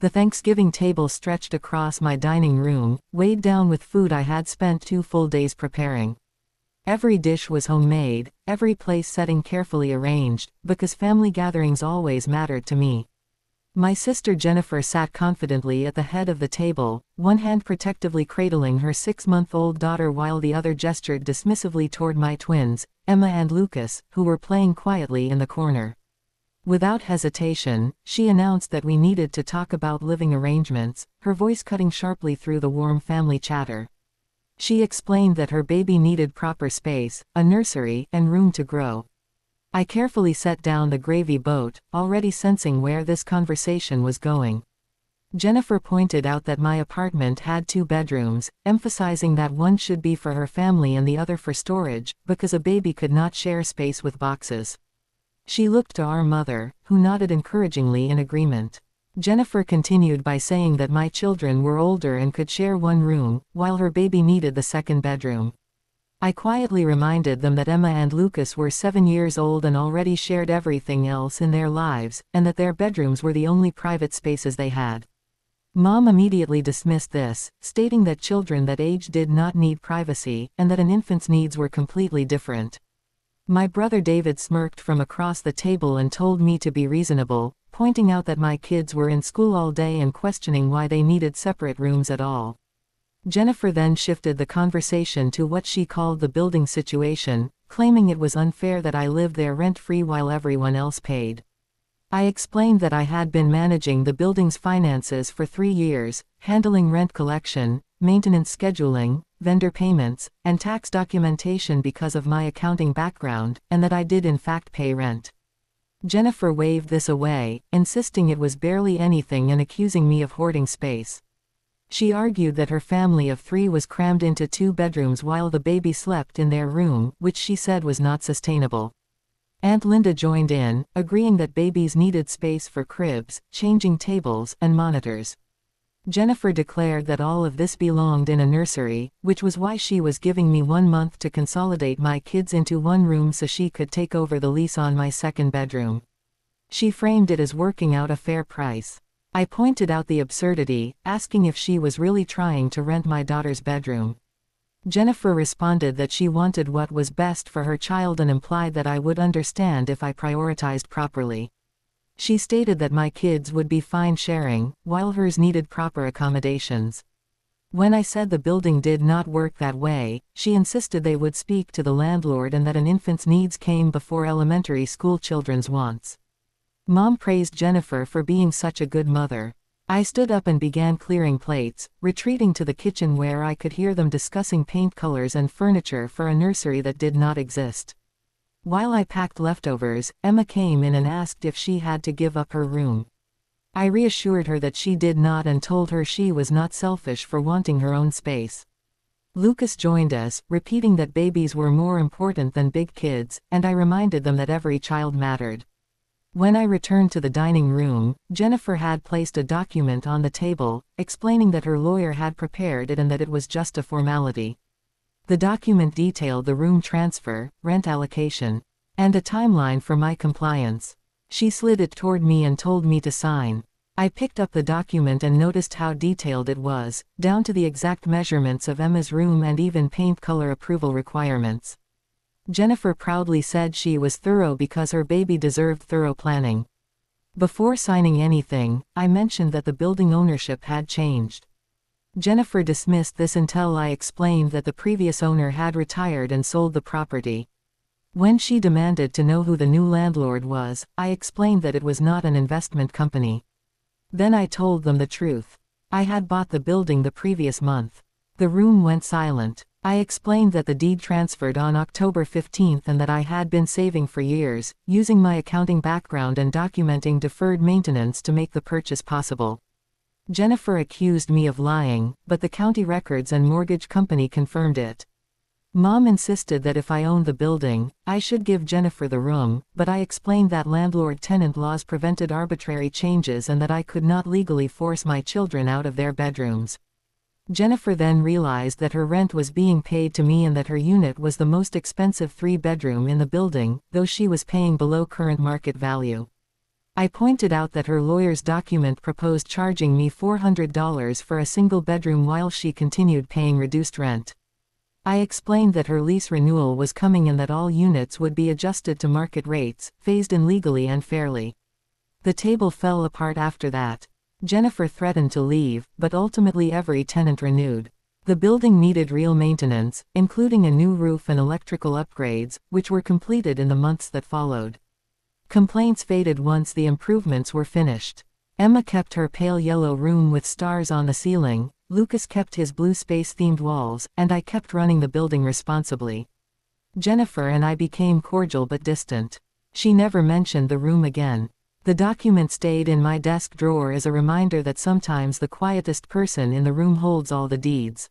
The Thanksgiving table stretched across my dining room, weighed down with food I had spent 2 full days preparing. Every dish was homemade, every place setting carefully arranged, because family gatherings always mattered to me. My sister Jennifer sat confidently at the head of the table, one hand protectively cradling her 6-month-old daughter while the other gestured dismissively toward my twins, Emma and Lucas, who were playing quietly in the corner. Without hesitation, she announced that we needed to talk about living arrangements, her voice cutting sharply through the warm family chatter. She explained that her baby needed proper space, a nursery, and room to grow. I carefully set down the gravy boat, already sensing where this conversation was going. Jennifer pointed out that my apartment had 2 bedrooms, emphasizing that one should be for her family and the other for storage, because a baby could not share space with boxes. She looked to our mother, who nodded encouragingly in agreement. Jennifer continued by saying that my children were older and could share one room, while her baby needed the 2nd bedroom. I quietly reminded them that Emma and Lucas were 7 years old and already shared everything else in their lives, and that their bedrooms were the only private spaces they had. Mom immediately dismissed this, stating that children that age did not need privacy, and that an infant's needs were completely different. My brother David smirked from across the table and told me to be reasonable, pointing out that my kids were in school all day and questioning why they needed separate rooms at all. Jennifer then shifted the conversation to what she called the building situation, claiming it was unfair that I lived there rent-free while everyone else paid. I explained that I had been managing the building's finances for 3 years, handling rent collection, maintenance scheduling, vendor payments, and tax documentation because of my accounting background, and that I did in fact pay rent. Jennifer waved this away, insisting it was barely anything and accusing me of hoarding space. She argued that her family of 3 was crammed into 2 bedrooms while the baby slept in their room, which she said was not sustainable. Aunt Linda joined in, agreeing that babies needed space for cribs, changing tables, and monitors. Jennifer declared that all of this belonged in a nursery, which was why she was giving me 1 month to consolidate my kids into one room so she could take over the lease on my 2nd bedroom. She framed it as working out a fair price. I pointed out the absurdity, asking if she was really trying to rent my daughter's bedroom. Jennifer responded that she wanted what was best for her child and implied that I would understand if I prioritized properly. She stated that my kids would be fine sharing, while hers needed proper accommodations. When I said the building did not work that way, she insisted they would speak to the landlord and that an infant's needs came before elementary school children's wants. Mom praised Jennifer for being such a good mother. I stood up and began clearing plates, retreating to the kitchen where I could hear them discussing paint colors and furniture for a nursery that did not exist. While I packed leftovers, Emma came in and asked if she had to give up her room. I reassured her that she did not and told her she was not selfish for wanting her own space. Lucas joined us, repeating that babies were more important than big kids, and I reminded them that every child mattered. When I returned to the dining room, Jennifer had placed a document on the table, explaining that her lawyer had prepared it and that it was just a formality. The document detailed the room transfer, rent allocation, and a timeline for my compliance. She slid it toward me and told me to sign. I picked up the document and noticed how detailed it was, down to the exact measurements of Emma's room and even paint color approval requirements. Jennifer proudly said she was thorough because her baby deserved thorough planning. Before signing anything, I mentioned that the building ownership had changed. Jennifer dismissed this until I explained that the previous owner had retired and sold the property. When she demanded to know who the new landlord was, I explained that it was not an investment company. Then I told them the truth. I had bought the building the previous month. The room went silent. I explained that the deed transferred on October 15 and that I had been saving for years, using my accounting background and documenting deferred maintenance to make the purchase possible. Jennifer accused me of lying, but the county records and mortgage company confirmed it. Mom insisted that if I owned the building, I should give Jennifer the room, but I explained that landlord-tenant laws prevented arbitrary changes and that I could not legally force my children out of their bedrooms. Jennifer then realized that her rent was being paid to me and that her unit was the most expensive 3-bedroom in the building, though she was paying below current market value. I pointed out that her lawyer's document proposed charging me $400 for a single bedroom while she continued paying reduced rent. I explained that her lease renewal was coming and that all units would be adjusted to market rates, phased in legally and fairly. The table fell apart after that. Jennifer threatened to leave, but ultimately every tenant renewed. The building needed real maintenance, including a new roof and electrical upgrades, which were completed in the months that followed. Complaints faded once the improvements were finished. Emma kept her pale yellow room with stars on the ceiling, Lucas kept his blue space-themed walls, and I kept running the building responsibly. Jennifer and I became cordial but distant. She never mentioned the room again. The document stayed in my desk drawer as a reminder that sometimes the quietest person in the room holds all the deeds.